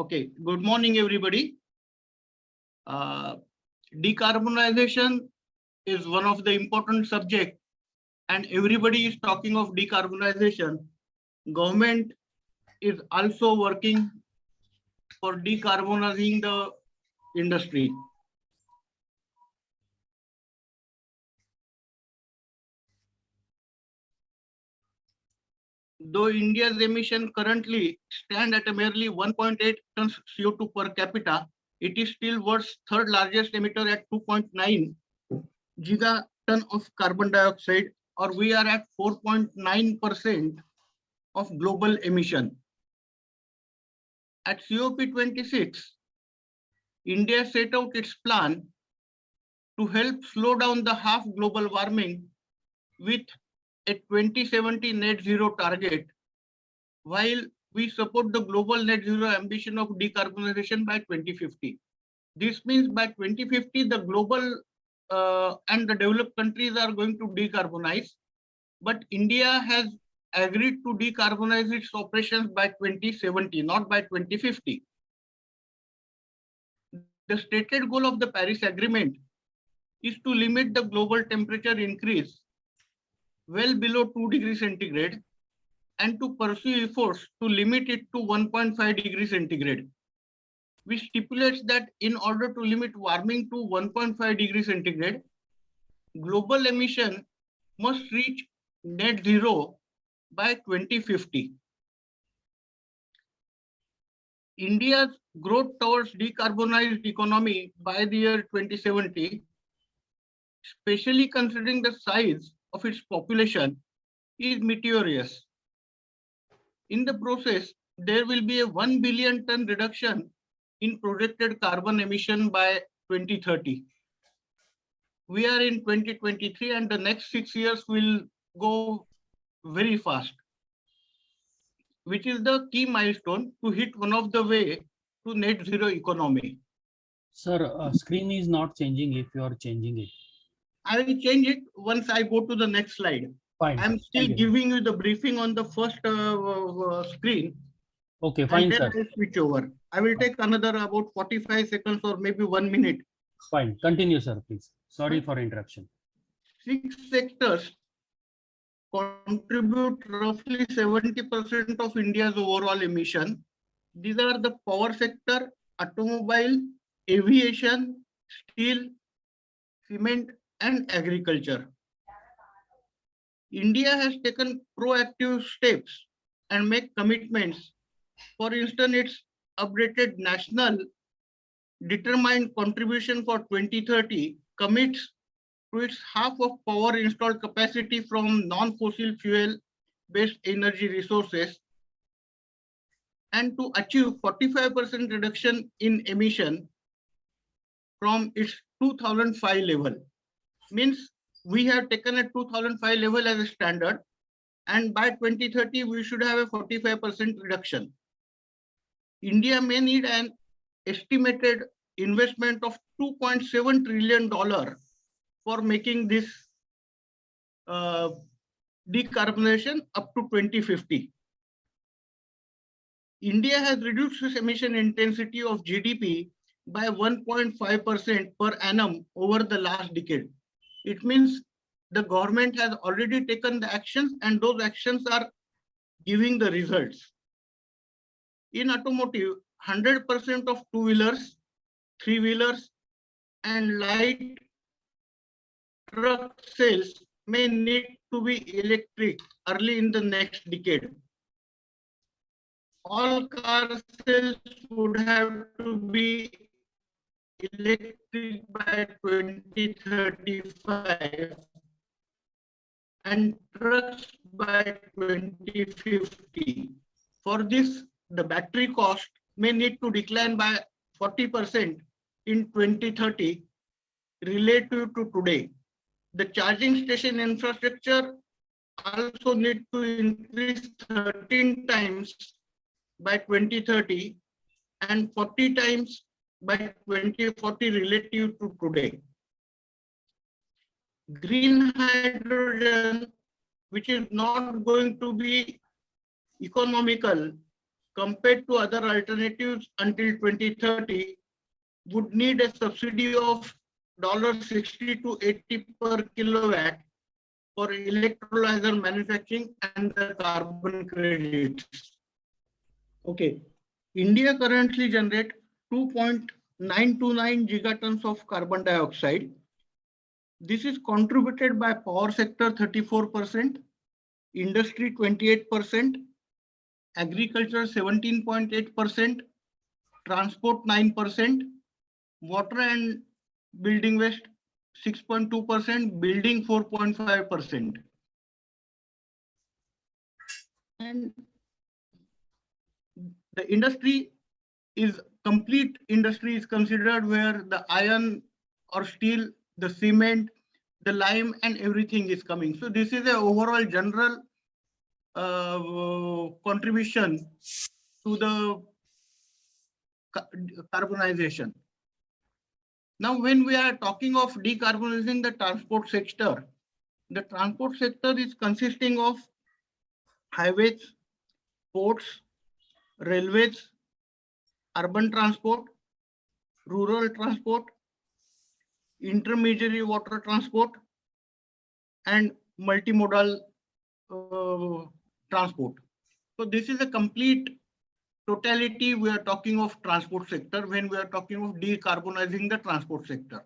Okay, good morning, everybody. Decarbonization is one of the important subjects, and everybody is talking of decarbonization. Government is also working for decarbonizing the industry. Though India's emission currently stand at a merely 1.8 tons CO2 per capita, it is still world's third largest emitter at 2.9 gigaton of carbon dioxide, or we are at 4.9% of global emission. At COP26, India set out its plan to help slow down the half global warming with a 2070 net zero target, while we support the global net zero ambition of decarbonization by 2050. This means by 2050, the global and the developed countries are going to decarbonize, but India has agreed to decarbonize its operations by 2070, not by 2050. The stated goal of the Paris Agreement is to limit the global temperature increase well below 2 degrees centigrade and to pursue efforts to limit it to 1.5 degrees centigrade, which stipulates that in order to limit warming to 1.5 degrees centigrade, global emission must reach net zero by 2050. India's growth towards decarbonized economy by the year 2070, especially considering the size of its population, is meritorious. In the process, there will be a 1 billion ton reduction in projected carbon emission by 2030. We are in 2023 and the next 6 years will go very fast, which is the key milestone to hit one of the way to net zero economy. Sir, screen is not changing if you are changing it. I will change it once I go to the next slide. Fine. I'm still giving you the briefing on the first screen. Okay, fine, sir. I'll switch over. I will take another about 45 seconds or maybe 1 minute. Fine. Continue, sir, please. Sorry for interruption. 6 sectors contribute roughly 70% of India's overall emission. These are the power sector, automobile, aviation, steel, cement, and agriculture. India has taken proactive steps and make commitments. For instance, its updated national determined contribution for 2030 commits to its half of power installed capacity from non-fossil fuel-based energy resources and to achieve 45% reduction in emission from its 2005 level. Means we have taken a 2005 level as a standard, and by 2030 we should have a 45% reduction. India may need an estimated investment of $2.7 trillion for making this decarbonization up to 2050. India has reduced its emission intensity of GDP by 1.5% per annum over the last decade. It means the government has already taken the actions and those actions are giving the results. In automotive, 100% of two-wheelers, three-wheelers, and light truck sales may need to be electric early in the next decade. All car sales would have to be electric by 2035 and trucks by 2050. For this, the battery cost may need to decline by 40% in 2030 relative to today. The charging station infrastructure also need to increase 13 times by 2030 and 40 times by 2040 relative to today. Green hydrogen, which is not going to be economical compared to other alternatives until 2030 would need a subsidy of $60 to 80 per kilowatt for electrolyzer manufacturing and the carbon credits. Okay, India currently generates 2.929 gigatons of carbon dioxide. This is contributed by power sector 34%, industry 28%, agriculture 17.8%, transport 9%, water and building waste 6.2%, building 4.5%. And the industry is complete industry is considered where the iron or steel, the cement, the lime and everything is coming. So this is an overall general contribution to the carbonization. Now, when we are talking of decarbonizing the transport sector is consisting of highways, ports, railways, urban transport, rural transport, intermediary water transport, and multimodal transport. So this is a complete totality we are talking of transport sector when we are talking of decarbonizing the transport sector.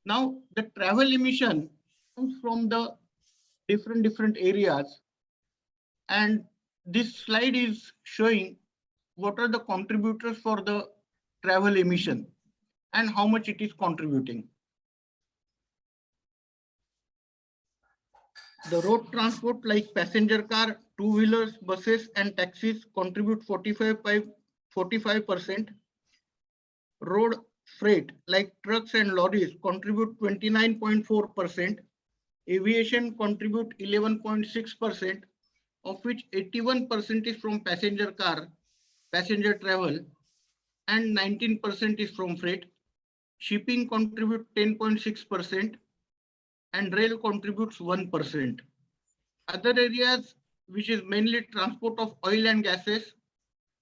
Now, the travel emission comes from the different areas, and this slide is showing what are the contributors for the travel emission and how much it is contributing. The road transport like passenger car, two-wheelers, buses and taxis contribute 45%. Road freight like trucks and lorries contribute 29.4%. Aviation contribute 11.6%, of which 81% is from passenger car, passenger travel, and 19% is from freight. Shipping contribute 10.6%, and rail contributes 1%. Other areas, which is mainly transport of oil and gases,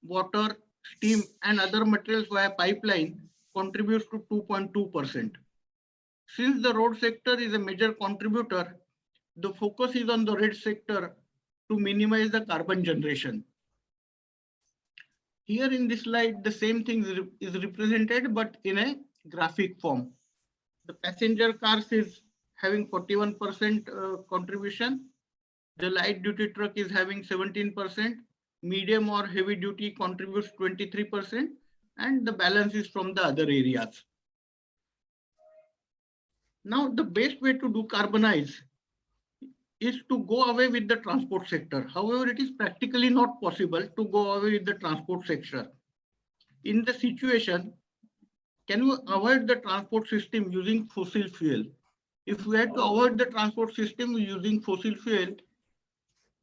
water, steam, and other materials via pipeline, contributes to 2.2%. Since the road sector is a major contributor, the focus is on the road sector to minimize the carbon generation. Here in this slide, the same thing is represented, but in a graphic form. The passenger cars is having 41% contribution. The light duty truck is having 17%. Medium or heavy duty contributes 23%, and the balance is from the other areas. Now, the best way to decarbonize is to go away with the transport sector. However, it is practically not possible to go away with the transport sector. In the situation, can we avoid the transport system using fossil fuel? If we had to avoid the transport system using fossil fuel,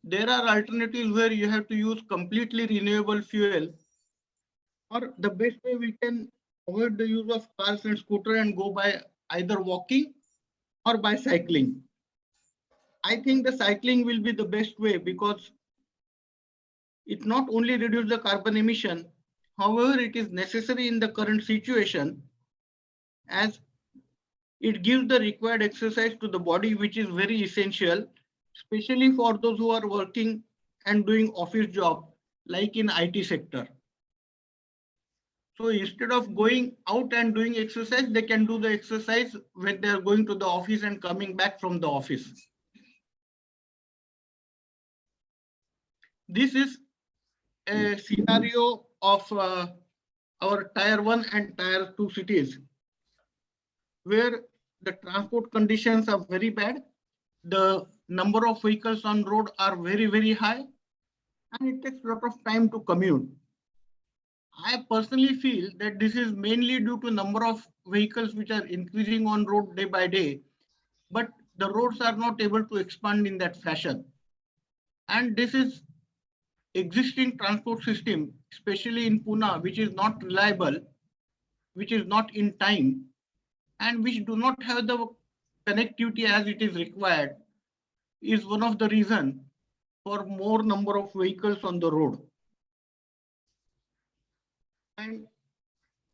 there are alternatives where you have to use completely renewable fuel, or the best way we can avoid the use of cars and scooter and go by either walking or by cycling. I think the cycling will be the best way because it not only reduces the carbon emission, however, it is necessary in the current situation as it gives the required exercise to the body, which is very essential, especially for those who are working and doing office job, like in IT sector. So instead of going out and doing exercise, they can do the exercise when they are going to the office and coming back from the office. This is a scenario of our tier 1 and tier 2 cities, where the transport conditions are very bad. The number of vehicles on road are very high, and it takes a lot of time to commute. I personally feel that this is mainly due to number of vehicles which are increasing on road day by day, but the roads are not able to expand in that fashion. And this is existing transport system, especially in Pune, which is not reliable, which is not in time, and which do not have the connectivity as it is required, is one of the reasons for more number of vehicles on the road. And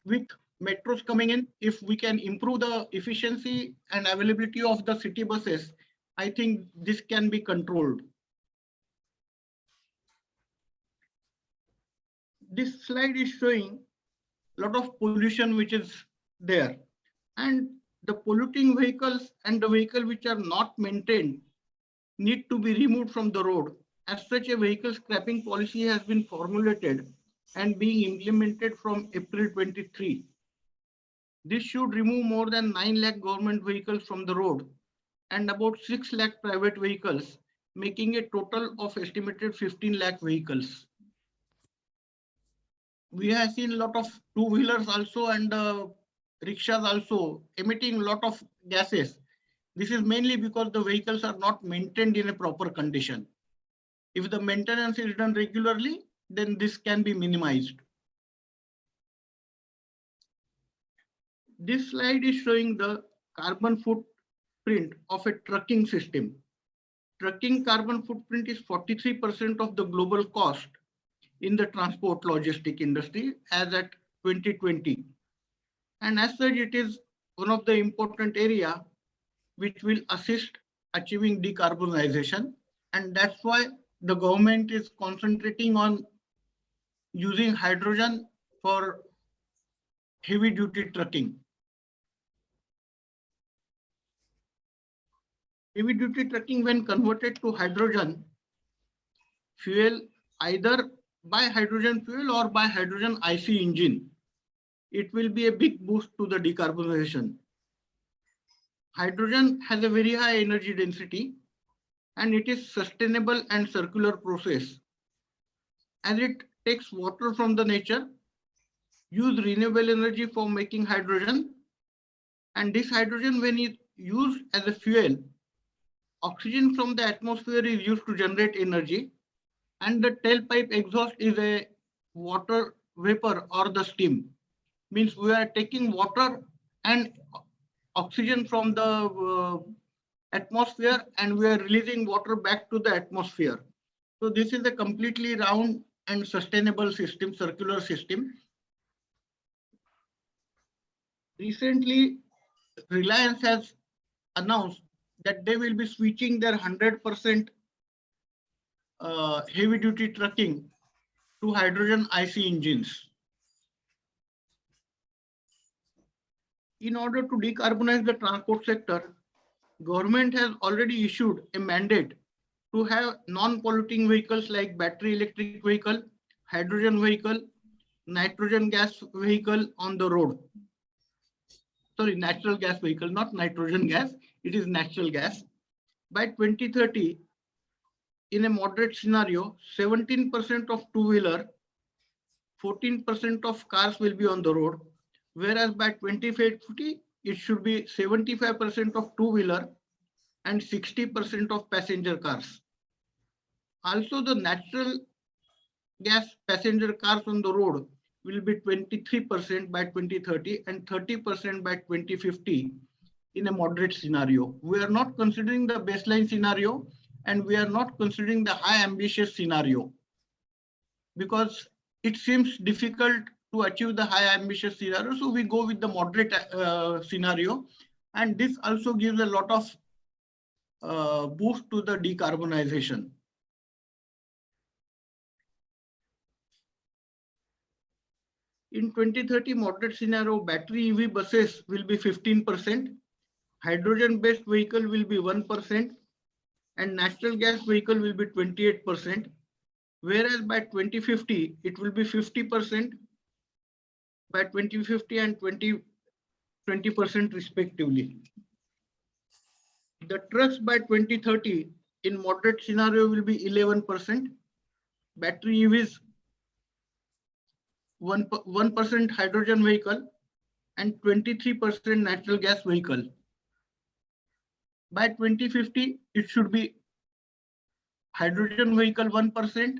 with metros coming in, if we can improve the efficiency and availability of the city buses, I think this can be controlled. This slide is showing a lot of pollution which is there. And the polluting vehicles and the vehicle which are not maintained need to be removed from the road. As such, a vehicle scrapping policy has been formulated and being implemented from April 23. This should remove more than 9 lakh government vehicles from the road and about 6 lakh private vehicles, making a total of estimated 15 lakh vehicles. We have seen a lot of two-wheelers also and rickshaws also emitting a lot of gases. This is mainly because the vehicles are not maintained in a proper condition. If the maintenance is done regularly, then this can be minimized. This slide is showing the carbon footprint of a trucking system. Trucking carbon footprint is 43% of the global cost in the transport logistic industry as at 2020. And as such, it is one of the important area which will assist achieving decarbonization. And that's why the government is concentrating on using hydrogen for heavy duty trucking. Heavy duty trucking, when converted to hydrogen fuel, either by hydrogen fuel or by hydrogen IC engine, it will be a big boost to the decarbonization. Hydrogen has a very high energy density and it is sustainable and circular process, as it takes water from the nature, use renewable energy for making hydrogen, and this hydrogen, when it used as a fuel, oxygen from the atmosphere is used to generate energy, and the tailpipe exhaust is a water vapor or the steam. Means we are taking water and oxygen from the atmosphere and we are releasing water back to the atmosphere. So this is a completely round and sustainable system, circular system. Recently, Reliance has announced that they will be switching their 100% heavy duty trucking to hydrogen IC engines. In order to decarbonize the transport sector, government has already issued a mandate to have non-polluting vehicles like battery electric vehicle, hydrogen vehicle, nitrogen gas vehicle on the road. Sorry, natural gas vehicle, not nitrogen gas, it is natural gas. By 2030, in a moderate scenario, 17% of two-wheeler, 14% of cars will be on the road, whereas by 2050, it should be 75% of two-wheeler and 60% of passenger cars. Also, the natural gas passenger cars on the road will be 23% by 2030 and 30% by 2050 in a moderate scenario. We are not considering the baseline scenario and we are not considering the high ambitious scenario because it seems difficult to achieve the high ambitious scenario. So we go with the moderate scenario, and this also gives a lot of boost to the decarbonization. In 2030 moderate scenario, battery EV buses will be 15%, hydrogen-based vehicle will be 1%, and natural gas vehicle will be 28%, whereas by 2050, it will be 50% by 2050 and 20% respectively. The trucks by 2030 in moderate scenario will be 11%, battery EVs 1% hydrogen vehicle and 23% natural gas vehicle. By 2050, it should be hydrogen vehicle 1%,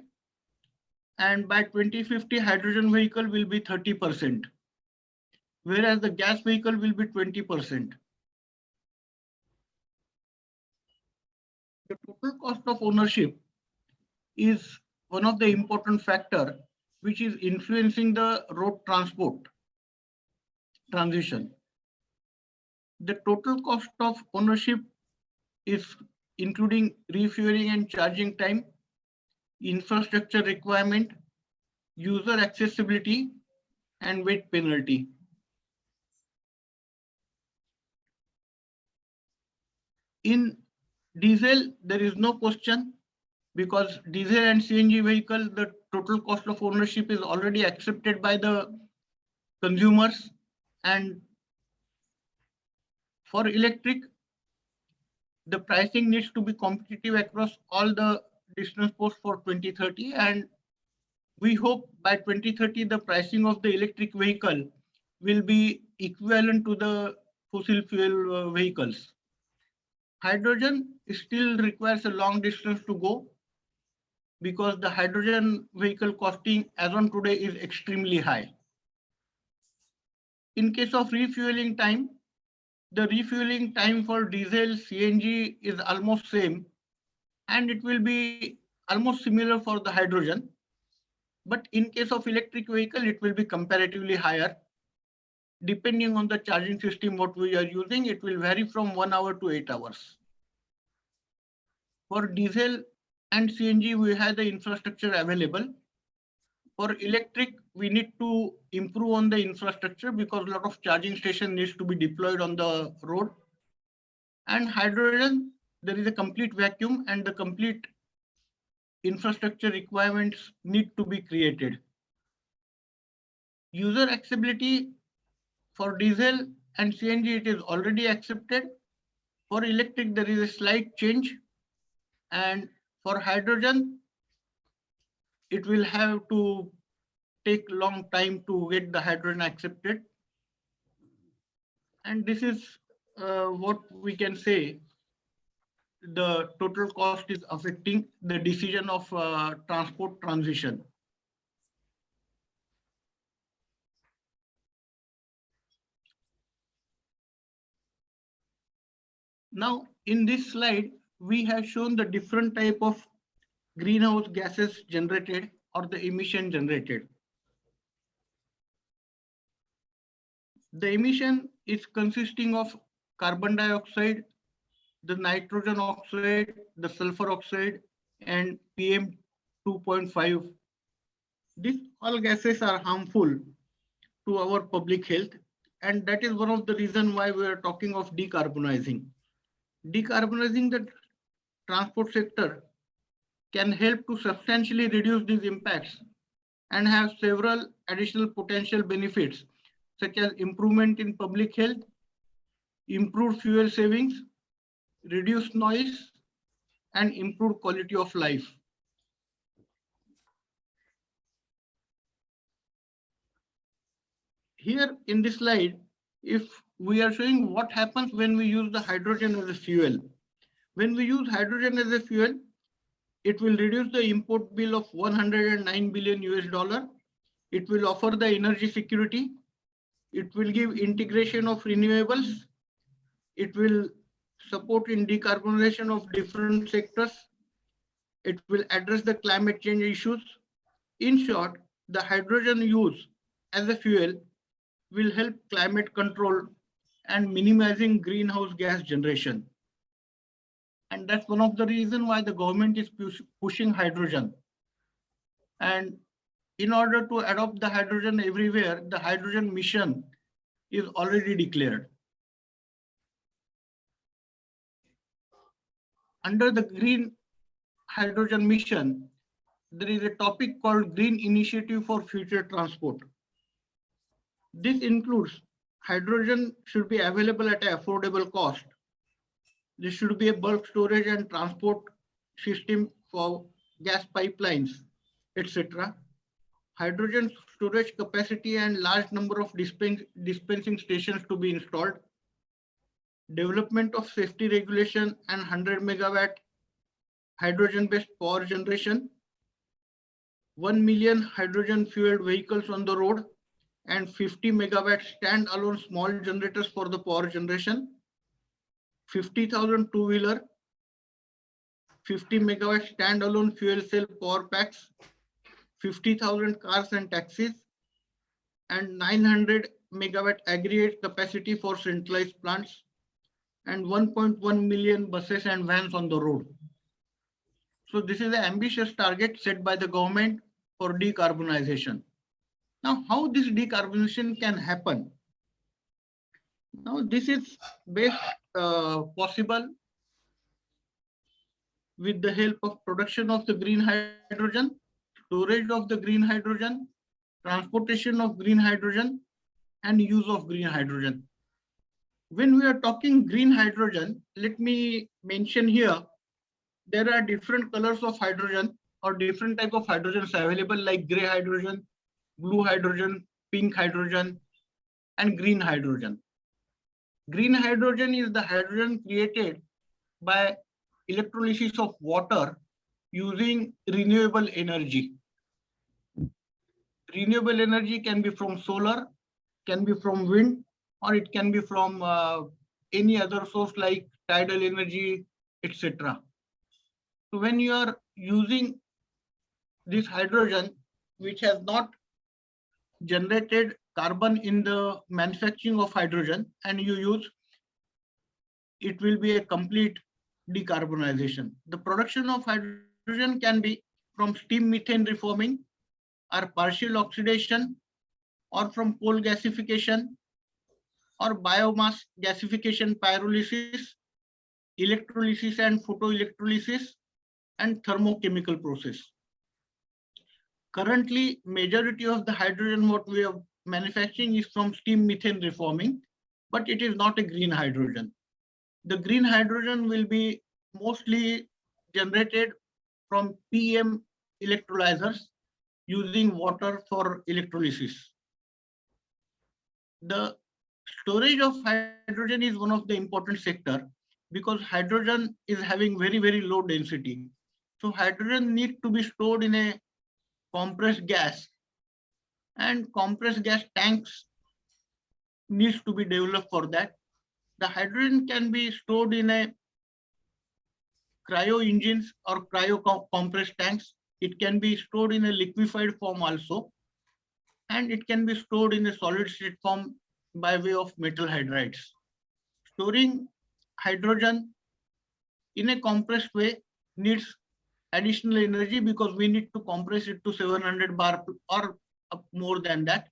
and by 2050, hydrogen vehicle will be 30%, whereas the gas vehicle will be 20%. The total cost of ownership is one of the important factor which is influencing the road transport transition. The total cost of ownership is including refueling and charging time, infrastructure requirement, user accessibility, and weight penalty. In diesel, there is no question because diesel and CNG vehicle, the total cost of ownership is already accepted by the consumers. And for electric, the pricing needs to be competitive across all the distance posts for 2030. And we hope by 2030, the pricing of the electric vehicle will be equivalent to the fossil fuel vehicles. Hydrogen still requires a long distance to go because the hydrogen vehicle costing as on today is extremely high. In case of refueling time, the refueling time for diesel, CNG is almost same, and it will be almost similar for the hydrogen. But in case of electric vehicle, it will be comparatively higher. Depending on the charging system what we are using, it will vary from 1 hour to 8 hours. For diesel and CNG, we have the infrastructure available. For electric, we need to improve on the infrastructure because a lot of charging station needs to be deployed on the road. And hydrogen, there is a complete vacuum and the complete infrastructure requirements need to be created. User accessibility for diesel and CNG, it is already accepted. For electric, there is a slight change. And for hydrogen, it will have to take long time to get the hydrogen accepted. And this is what we can say the total cost is affecting the decision of transport transition. Now, in this slide, we have shown the different type of greenhouse gases generated or the emission generated. The emission is consisting of carbon dioxide, the nitrogen oxide, the sulfur oxide, and PM 2.5. These all gases are harmful to our public health, and that is one of the reasons why we are talking of decarbonizing. Decarbonizing the transport sector can help to substantially reduce these impacts and have several additional potential benefits, such as improvement in public health, improved fuel savings, reduced noise, and improved quality of life. Here in this slide, if we are showing what happens when we use the hydrogen as a fuel. When we use hydrogen as a fuel, it will reduce the import bill of 109 billion US dollar. It will offer the energy security. It will give integration of renewables. It will support in decarbonization of different sectors. It will address the climate change issues. In short, the hydrogen use as a fuel will help climate control and minimizing greenhouse gas generation. And that's one of the reasons why the government is pushing hydrogen. And in order to adopt the hydrogen everywhere, the hydrogen mission is already declared. Under the green hydrogen mission, there is a topic called Green Initiative for Future Transport. This includes hydrogen should be available at an affordable cost. There should be a bulk storage and transport system for gas pipelines, etc. Hydrogen storage capacity and large number of dispensing stations to be installed. Development of safety regulation and 100 megawatt hydrogen-based power generation. 1 million hydrogen fueled vehicles on the road and 50 megawatt stand-alone small generators for the power generation. 50,000 two-wheeler, 50 megawatt stand-alone fuel cell power packs, 50,000 cars and taxis, and 900 megawatt aggregate capacity for centralized plants, and 1.1 million buses and vans on the road. So this is an ambitious target set by the government for decarbonization. Now, how this decarbonization can happen? Now, this is best possible with the help of production of the green hydrogen, storage of the green hydrogen, transportation of green hydrogen, and use of green hydrogen. When we are talking green hydrogen, let me mention here, there are different colors of hydrogen or different type of hydrogens available, like gray hydrogen, blue hydrogen, pink hydrogen, and green hydrogen. Green hydrogen is the hydrogen created by electrolysis of water using renewable energy. Renewable energy can be from solar, can be from wind, or it can be from any other source like tidal energy, etc. So when you are using this hydrogen, which has not generated carbon in the manufacturing of hydrogen, and you use, it will be a complete decarbonization. The production of hydrogen can be from steam methane reforming, or partial oxidation, or from coal gasification, or biomass gasification pyrolysis, electrolysis and photoelectrolysis, and thermochemical process. Currently, majority of the hydrogen what we are manufacturing is from steam methane reforming, but it is not a green hydrogen. The green hydrogen will be mostly generated from PM electrolyzers using water for electrolysis. The storage of hydrogen is one of the important sector because hydrogen is having very, very low density. So hydrogen needs to be stored in a compressed gas, and compressed gas tanks needs to be developed for that. The hydrogen can be stored in a cryo engines or cryo compressed tanks. It can be stored in a liquefied form also, and it can be stored in a solid state form by way of metal hydrides. Storing hydrogen in a compressed way needs additional energy because we need to compress it to 700 bar or more than that.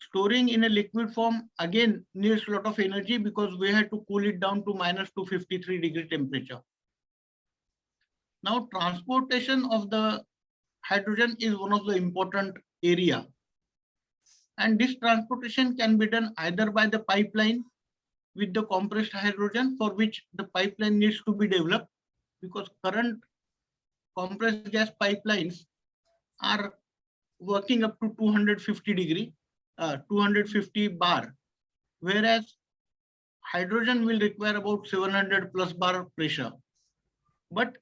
Storing in a liquid form again needs a lot of energy because we had to cool it down to minus 253-degree temperature. Now, transportation of the hydrogen is one of the important area. And this transportation can be done either by the pipeline with the compressed hydrogen, for which the pipeline needs to be developed because current compressed gas pipelines are working up to 250 bar, whereas hydrogen will require about 700 plus bar pressure. But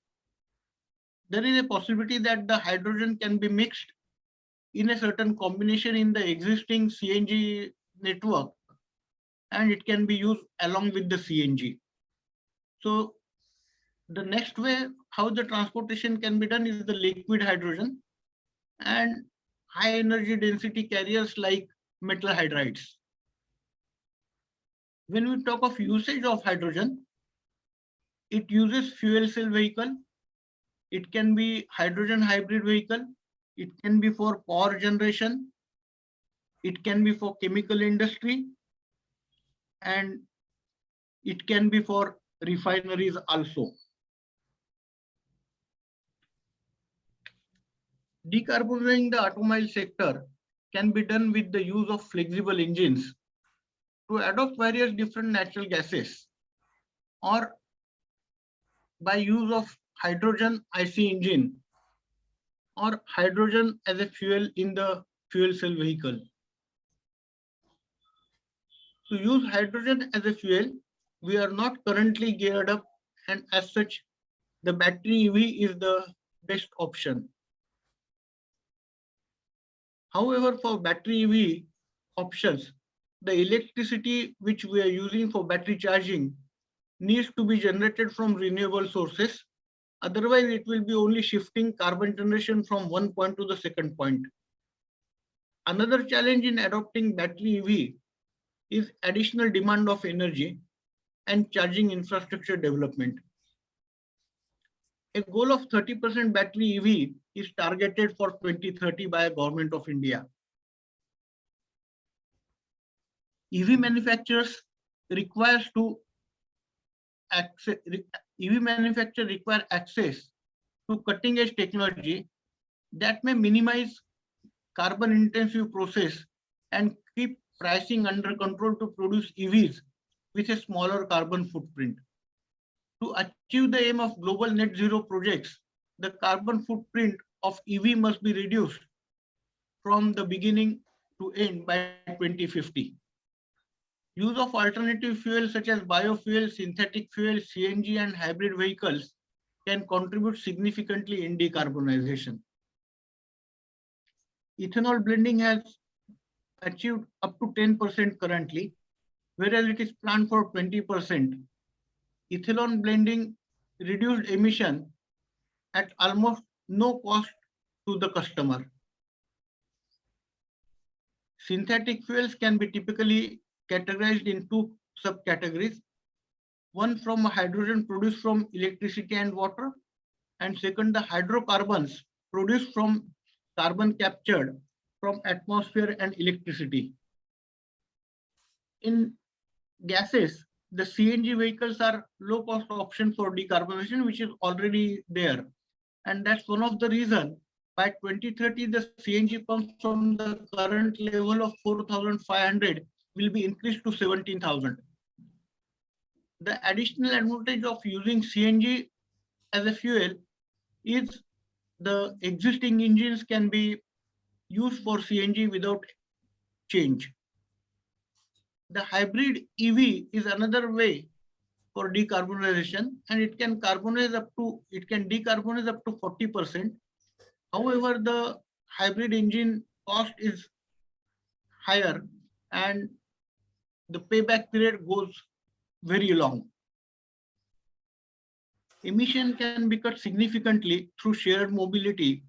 there is a possibility that the hydrogen can be mixed in a certain combination in the existing CNG network, and it can be used along with the CNG. So the next way how the transportation can be done is the liquid hydrogen and high energy density carriers like metal hydrides. When we talk of usage of hydrogen, it uses fuel cell vehicle. It can be hydrogen hybrid vehicle. It can be for power generation. It can be for chemical industry. And it can be for refineries also. Decarbonizing the automobile sector can be done with the use of flexible engines to adopt various different natural gases, or by use of hydrogen IC engine or hydrogen as a fuel in the fuel cell vehicle. To use hydrogen as a fuel, we are not currently geared up, and as such, the battery EV is the best option. However, for battery EV options, the electricity which we are using for battery charging needs to be generated from renewable sources. Otherwise, it will be only shifting carbon generation from one point to the second point. Another challenge in adopting battery EV is additional demand of energy and charging infrastructure development. A goal of 30% battery EV is targeted for 2030 by the Government of India. EV manufacturers requires to access, EV manufacturers require access to cutting edge technology that may minimize carbon intensive process and keep pricing under control to produce EVs with a smaller carbon footprint. To achieve the aim of global net zero projects, the carbon footprint of EV must be reduced from the beginning to end by 2050. Use of alternative fuels such as biofuel, synthetic fuel, CNG and hybrid vehicles can contribute significantly in decarbonization. Ethanol blending has achieved up to 10% currently, whereas it is planned for 20%. Ethanol blending reduced emission at almost no cost to the customer. Synthetic fuels can be typically categorized in two subcategories. One from hydrogen produced from electricity and water, and second the hydrocarbons produced from carbon captured from atmosphere and electricity. In gases, the CNG vehicles are low cost option for decarbonization, which is already there. And that's one of the reasons by 2030, the CNG pumps from the current level of 4,500 will be increased to 17,000. The additional advantage of using CNG as a fuel is the existing engines can be used for CNG without change. The hybrid EV is another way for decarbonization, and it can decarbonize up to 40%. However, the hybrid engine cost is higher and the payback period goes very long. Emission can be cut significantly through shared mobility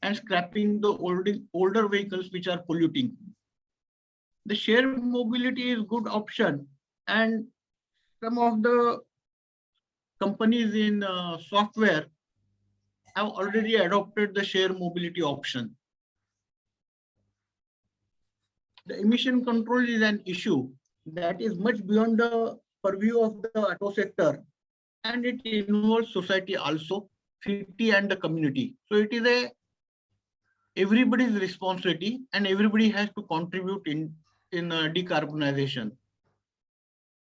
and scrapping the older vehicles which are polluting. The shared mobility is good option, and some of the companies in software have already adopted the shared mobility option. The emission control is an issue that is much beyond the purview of the auto sector, and it involves society also, city and the community. So it is everybody's responsibility, and everybody has to contribute in decarbonization.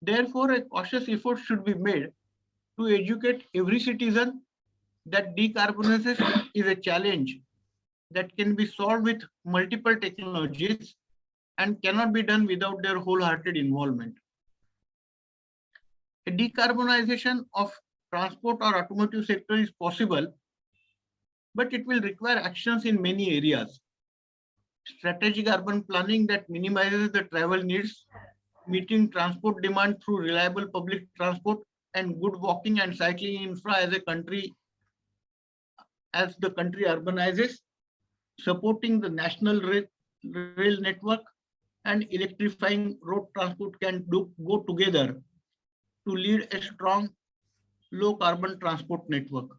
Therefore, a cautious effort should be made to educate every citizen that decarbonization is a challenge that can be solved with multiple technologies and cannot be done without their wholehearted involvement. A decarbonization of transport or automotive sector is possible, but it will require actions in many areas. Strategic urban planning that minimizes the travel needs, meeting transport demand through reliable public transport and good walking and cycling infra as the country urbanizes, supporting the national rail network and electrifying road transport can go together to lead a strong low carbon transport network.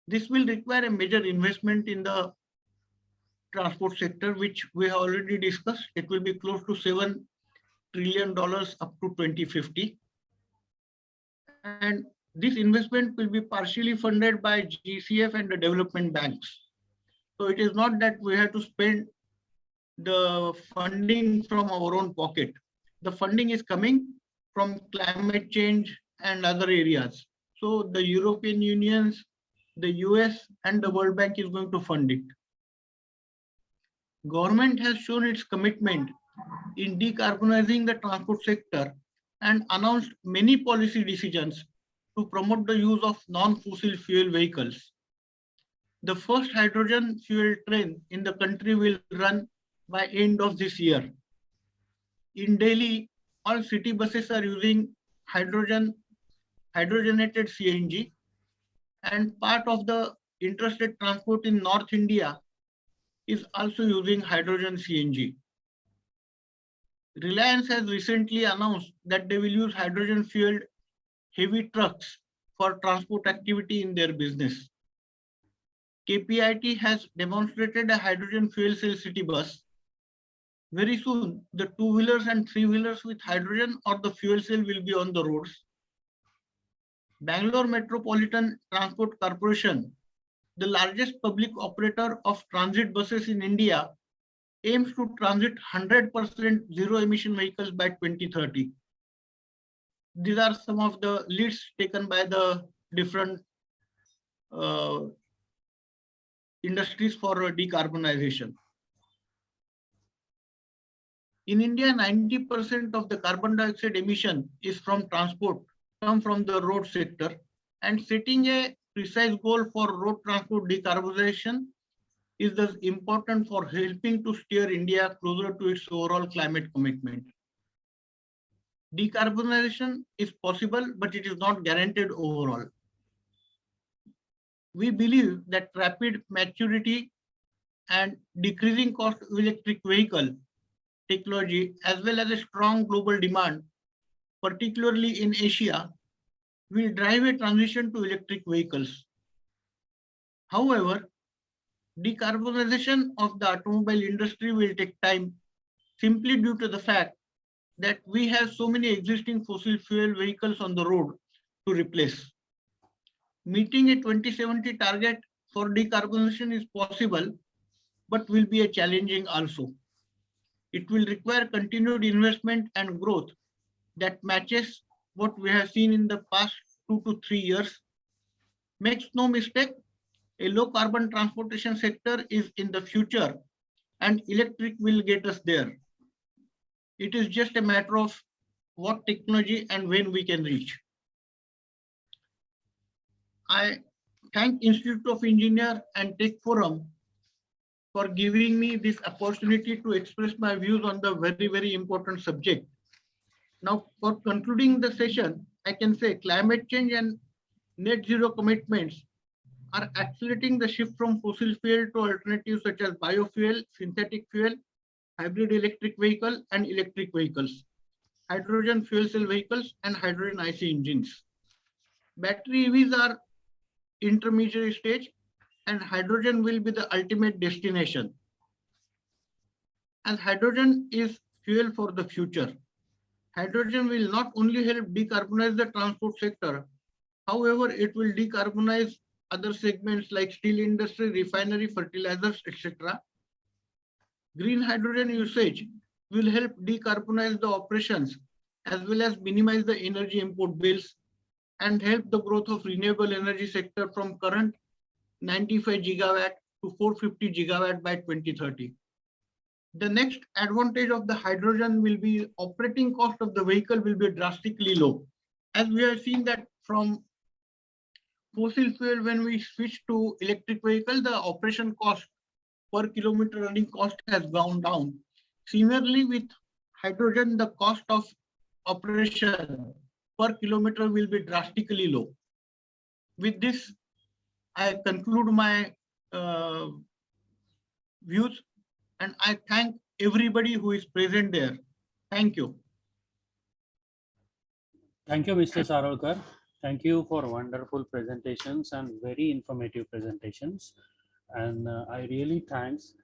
This will require a major investment in the transport sector, which we have already discussed. It will be close to $7 trillion up to 2050. And this investment will be partially funded by GCF and the development banks. So it is not that we have to spend the funding from our own pocket. The funding is coming from climate change and other areas. So the European Union, the US and the World Bank is going to fund it. Government has shown its commitment in decarbonizing the transport sector and announced many policy decisions to promote the use of non-fossil fuel vehicles. The first hydrogen fuel train in the country will run by end of this year. In Delhi, all city buses are using hydrogenated CNG, and part of the interstate transport in North India is also using hydrogen CNG. Reliance has recently announced that they will use hydrogen fueled heavy trucks for transport activity in their business. KPIT has demonstrated a hydrogen fuel cell city bus. Very soon, the two-wheelers and three-wheelers with hydrogen or the fuel cell will be on the roads. Bangalore Metropolitan Transport Corporation, the largest public operator of transit buses in India, aims to transit 100% zero-emission vehicles by 2030. These are some of the leads taken by the different uh, industries for decarbonization. In India, 90% of the carbon dioxide emission is from transport, come from the road sector, and setting a precise goal for road transport decarbonization is thus important for helping to steer India closer to its overall climate commitment. Decarbonization is possible, but it is not guaranteed overall. We believe that rapid maturity and decreasing cost of electric vehicle technology, as well as a strong global demand, particularly in Asia, will drive a transition to electric vehicles. However, decarbonization of the automobile industry will take time simply due to the fact that we have so many existing fossil fuel vehicles on the road to replace. Meeting a 2070 target for decarbonization is possible, but will be a challenging also. It will require continued investment and growth that matches what we have seen in the past 2 to 3 years. Makes no mistake, a low carbon transportation sector is in the future and electric will get us there. It is just a matter of what technology and when we can reach. I thank Institute of Engineer and Tech Forum for giving me this opportunity to express my views on the very important subject. Now, for concluding the session, I can say climate change and net zero commitments are accelerating the shift from fossil fuel to alternatives such as biofuel, synthetic fuel, hybrid electric vehicle and electric vehicles, hydrogen fuel cell vehicles and hydrogen IC engines. Battery EVs are intermediate stage and hydrogen will be the ultimate destination. As hydrogen is fuel for the future, hydrogen will not only help decarbonize the transport sector, however, it will decarbonize other segments like steel industry, refinery, fertilizers, etc. Green hydrogen usage will help decarbonize the operations as well as minimize the energy import bills and help the growth of renewable energy sector from current 95 gigawatt to 450 gigawatt by 2030. The next advantage of the hydrogen will be operating cost of the vehicle will be drastically low. As we have seen that from fossil fuel, when we switch to electric vehicle, the operation cost per kilometer running cost has gone down. Similarly, with hydrogen, the cost of operation per kilometer will be drastically low. With this, I conclude my views and I thank everybody who is present there. Thank you. Thank you, Mr. Sarolkar. Thank you for wonderful presentations and very informative presentations. And I really thanks.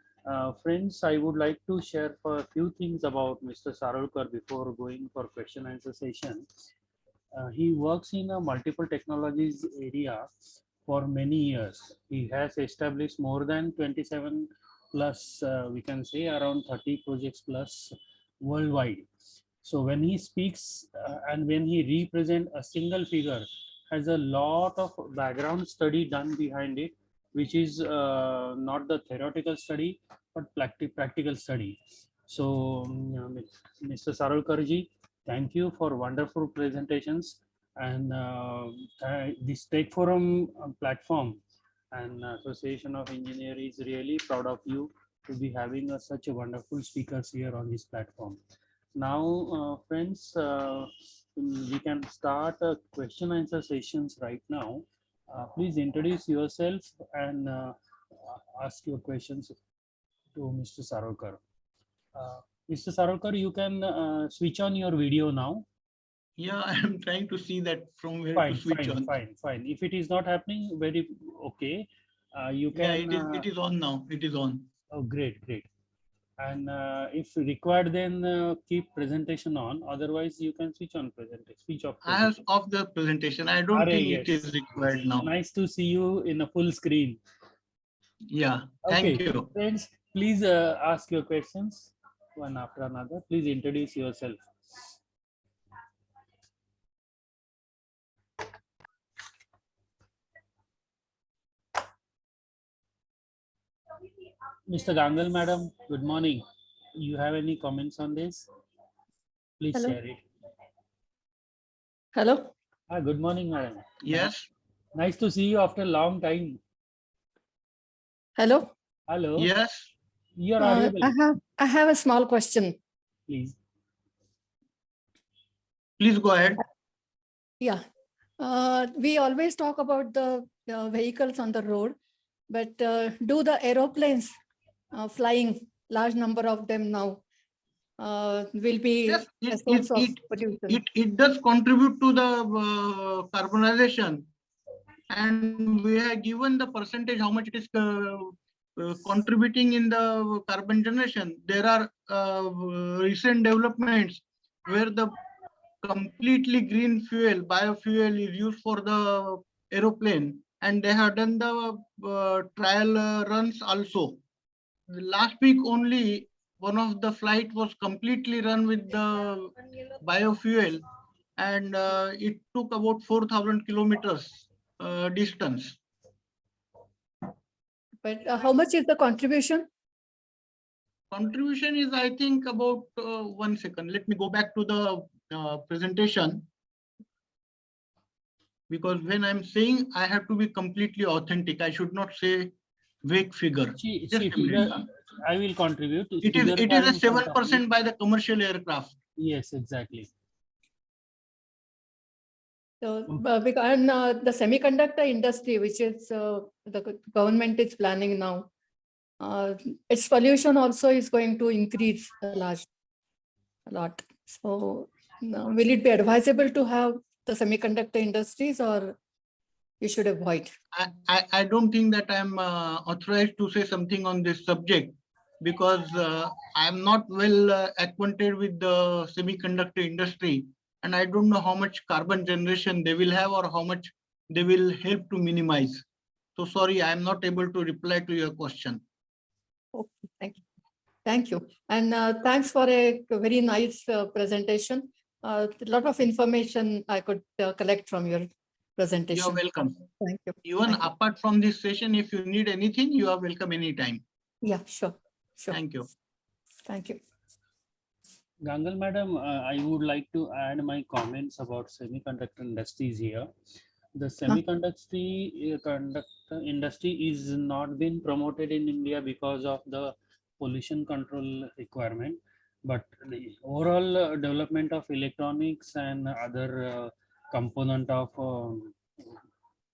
Friends, I would like to share for a few things about Mr. Sarolkar before going for question answer session. He works in a multiple technologies area for many years. He has established more than 27 plus, we can say around 30 projects plus worldwide. So when he speaks and when he represent a single figure, has a lot of background study done behind it, which is not the theoretical study, but practical study. So Mr. Sarolkar ji, thank you for wonderful presentations. And this Tech Forum platform and Association of Engineers is really proud of you to be having such a wonderful speakers here on this platform. Now, friends, we can start question answer sessions right now. Please introduce yourself and ask your questions to Mr. Sarolkar. Mr. Sarolkar, you can switch on your video now. Yeah, I'm trying to see that from where to Fine, switch fine, on. fine, fine. If it is not happening, very okay. You Yeah, can. it is on now. It is on. Oh, great, great. And if required, then keep presentation on. Otherwise, you can switch on presentation. Switch off I have presentation. off the presentation. I don't Array, think it yes. is required now. Nice to see you in a full screen. Yeah, thank Okay, you. friends, please ask your questions one after another. Please introduce yourself. Mr. Gangal, madam, good morning. You have any comments on this? Please Hello. share it. Hello. Good morning, madam. Yes. Nice to see you after a long time. Hello. Hello. Yes. You are audible. I have a small question. Please. Please go ahead. Yeah. We always talk about the vehicles on the road, but do the aeroplanes flying, large number of them now, will be Yes, a source of pollution? it does contribute to the carbonization, and we have given the percentage how much it is contributing in the carbon generation. There are recent developments where the completely green fuel, biofuel, is used for the aeroplane, and they have done the trial runs also. Last week only, one of the flight was completely run with the biofuel, and it took about 4,000 kilometers distance. But how much is the contribution? Contribution is, I think, about 1 second. Let me go back to the presentation, because when I'm saying, I have to be completely authentic. I should not say vague figure. Just a minute. I will contribute. It is a 7% by the commercial aircraft. Yes, exactly. So, and the semiconductor industry, which is the government is planning now, its pollution also is going to increase a lot. So, will it be advisable to have the semiconductor industries, or you should avoid? I don't think that I'm authorized to say something on this subject, because I'm not well acquainted with the semiconductor industry, and I don't know how much carbon generation they will have or how much they will help to minimize. So sorry, I'm not able to reply to your question. Okay, thank you. Thank you. And thanks for a very nice presentation. A lot of information I could collect from your presentation. You're welcome. Thank you. Even Thank you. apart from this session, if you need anything, you are welcome anytime. Yeah, sure. Sure. Thank you. Thank you. Gangal madam, I would like to add my comments about semiconductor industries here. The semiconductor industry is not been promoted in India because of the pollution control requirement, but the overall development of electronics and other component of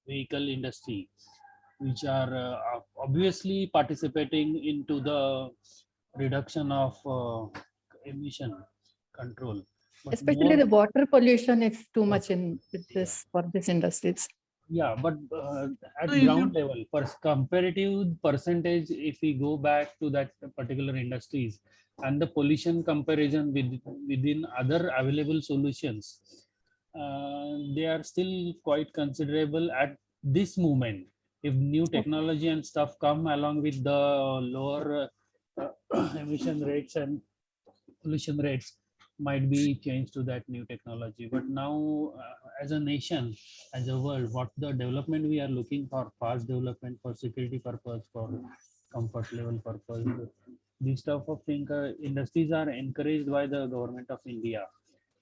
vehicle industry, which are obviously participating into the reduction of emission control. But Especially the water pollution is too much in with this for this industries. yeah, but at So if ground you- level, for comparative percentage, if we go back to that particular industries and the pollution comparison within other available solutions, they are still quite considerable at this moment. If new technology and stuff come along with the lower emission rates and pollution rates, might be changed to that new technology. But now, as a nation, as a world, what the development we are looking for, fast development for security purpose, for comfort level purpose, these type of thing, industries are encouraged by the government of India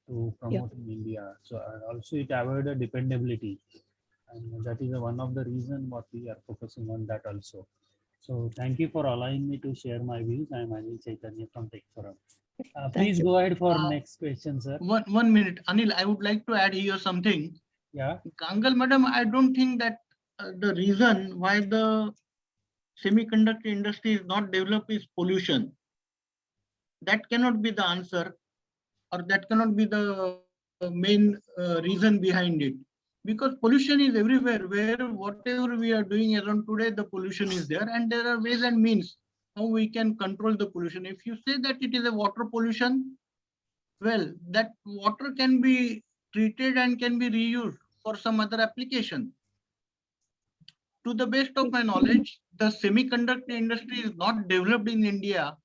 to promote in India. So also it avoid a dependability, and that is one of the reason what we are focusing on that also. So thank you for allowing me to share my views. I am Anil Chaitanya from Tech Forum. Please go ahead for next question, sir. One minute, Anil, I would like to add here something. Yeah. Gangal madam, I don't think that the reason why the semiconductor industry is not developed is pollution. That cannot be the answer, or that cannot be the main reason behind it. Because pollution is everywhere, where whatever we are doing around today, the pollution is there, and there are ways and means how we can control the pollution. If you say that it is a water pollution, well, that water can be treated and can be reused for some other application. To the best of my knowledge, the semiconductor industry is not developed in India,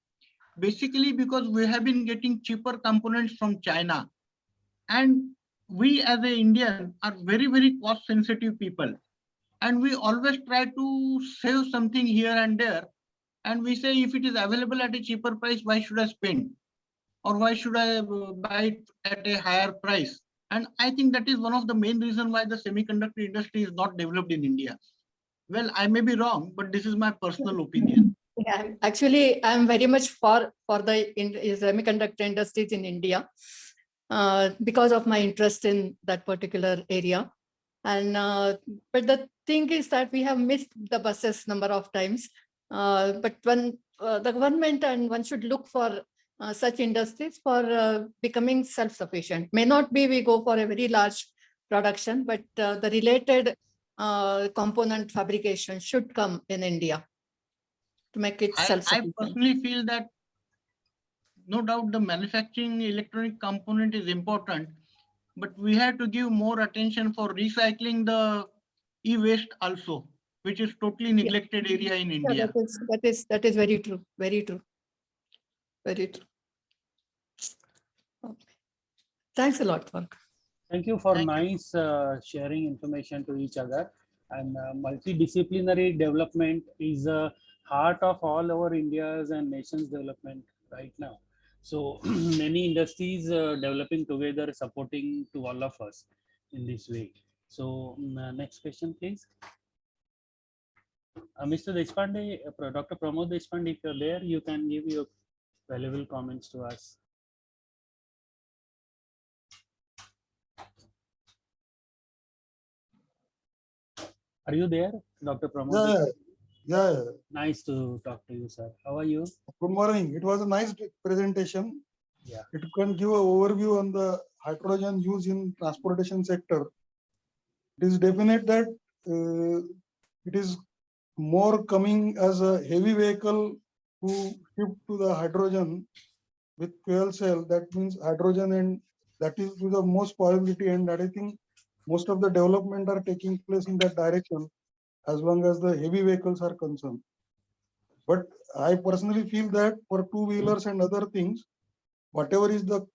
basically because we have been getting cheaper components from China. And we as an Indian are very cost sensitive people. And we always try to save something here and there. And we say, if it is available at a cheaper price, why should I spend? Or why should I buy it at a higher price? And I think that is one of the main reasons why the semiconductor industry is not developed in India. Well, I may be wrong, but this is my personal opinion. Yeah, actually, I'm very much for the semiconductor industries in India because of my interest in that particular area. And but the thing is that we have missed the buses number of times. But when the government and one should look for such industries for becoming self-sufficient. May not be we go for a very large production, but the related component fabrication should come in India to make it I self-sufficient. personally feel that no doubt the manufacturing electronic component is important, but we have to give more attention for recycling the e-waste also, which is totally neglected area in India. That is very true. Very true. Very true. Okay. Thanks a lot, Volker. Thank you for Thank you. nice sharing information to each other. And multidisciplinary development is the heart of all our India's and nation's development right now. So many industries developing together, supporting to all of us in this way. So next question, please. Mr. Deshpande, Dr. Pramod Deshpande, if you're there, you can give your valuable comments to us. Are you there, Dr. Pramod? Yeah. Nice to talk to you, sir. How are you? Good morning. It was a nice presentation. Yeah. It can give an overview on the hydrogen use in transportation sector. It is definite that it is more coming as a heavy vehicle to shift to the hydrogen with fuel cell. That means hydrogen, and that is the most possibility. And that I think most of the development are taking place in that direction, as long as the heavy vehicles are concerned. But I personally feel that for two-wheelers and other things, whatever is the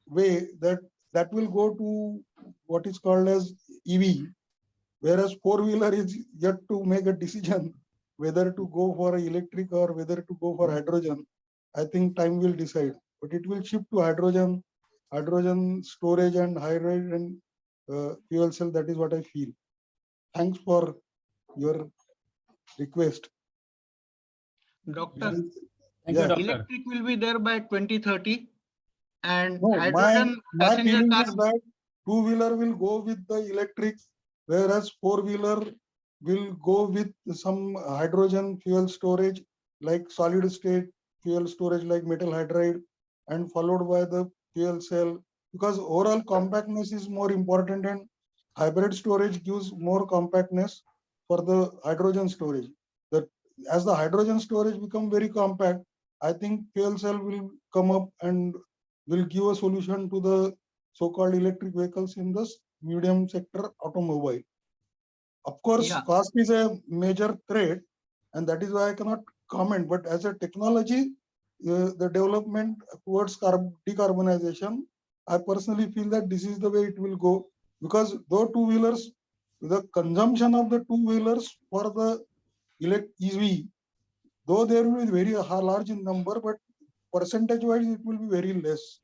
way that will go to what is called as EV, whereas four-wheeler is yet to make a decision whether to go for electric or whether to go for hydrogen. I think time will decide, but it will shift to hydrogen storage and hydrogen fuel cell. That is what I feel. Thanks for your request. Doctor, Thank you, doctor. electric will be there by 2030, and No, hydrogen my passenger feeling car. is that two-wheeler will go with the electric, whereas four-wheeler will go with some hydrogen fuel storage, like solid state fuel storage like metal hydride, and followed by the fuel cell, because overall compactness is more important, and hybrid storage gives more compactness for the hydrogen storage. That as the hydrogen storage become very compact, I think fuel cell will come up and will give a solution to the so-called electric vehicles in the medium sector automobile. Of course, cost is a major threat, and that is why I cannot comment. But as a technology, the development towards decarbonization, I personally feel that this is the way it will go. Because though two-wheelers, the consumption of the two-wheelers for the EV, though there will be very large in number, but percentage-wise it will be very less.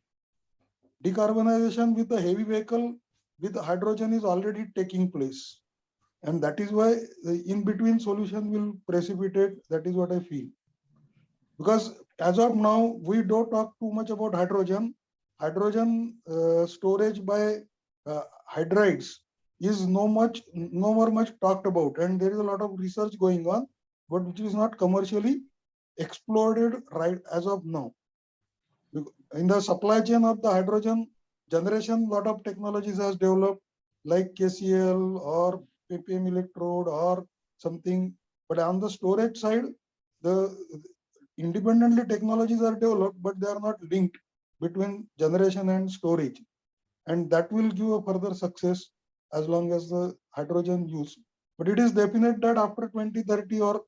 Decarbonization with the heavy vehicle with hydrogen is already taking place. And that is why the in-between solution will precipitate. That is what I feel. Because as of now, we don't talk too much about hydrogen. Hydrogen storage by hydrides is no more much talked about, and there is a lot of research going on, but which is not commercially explored right as of now. In the supply chain of the hydrogen generation, lot of technologies has developed like KCl or ppm electrode or something, but on the storage side, the independently technologies are developed, but they are not linked between generation and storage, and that will give a further success as long as the hydrogen use. But it is definite that after 2030, or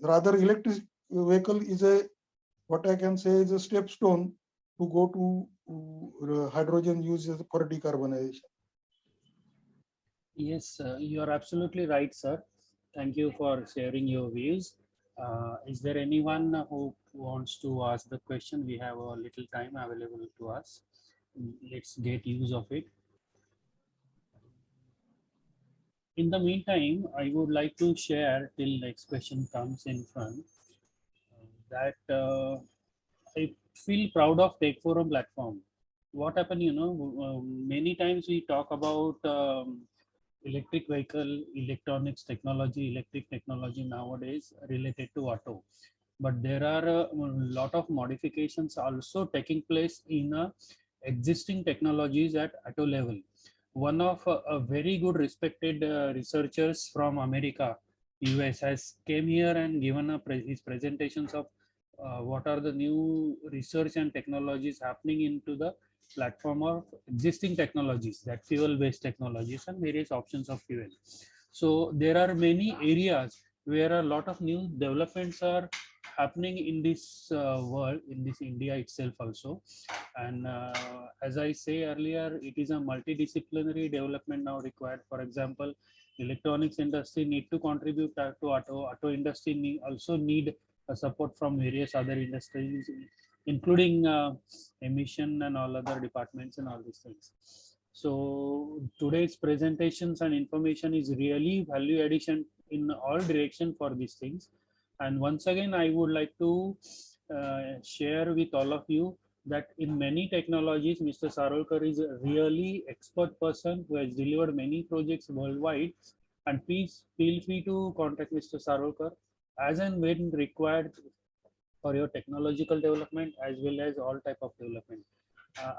rather electric vehicle is a, what I can say, is a stepstone to go to hydrogen use for decarbonization. Yes, you are absolutely right, sir. Thank you for sharing your views. Is there anyone who wants to ask the question? We have a little time available to us. Let's get use of it. In the meantime, I would like to share till next question comes in front that I feel proud of Tech Forum platform. What happened, many times we talk about electric vehicle, electronics technology, electric technology nowadays related to auto. But there are a lot of modifications also taking place in existing technologies at auto level. One of a very good respected researchers from America, US, has came here and given his presentations of what are the new research and technologies happening into the platform of existing technologies, that fuel based technologies and various options of fuel. So there are many areas where a lot of new developments are happening in this world, in this India itself also. And as I say earlier, it is a multidisciplinary development now required. For example, electronics industry need to contribute to auto industry also need support from various other industries, including emission and all other departments and all these things. So today's presentations and information is really value addition in all direction for these things. And once again, I would like to share with all of you that in many technologies, Mr. Sarolkar is a really expert person who has delivered many projects worldwide. And please feel free to contact Mr. Sarolkar as and when required for your technological development as well as all type of development.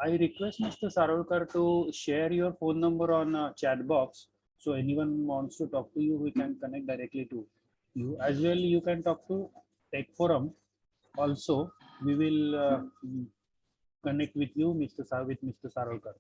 I request Mr. Sarolkar to share your phone number on chat box. So anyone wants to talk to you, we can connect directly to you. As well, you can talk to Tech Forum. Also, we will connect with you, with Mr. Sarolkar.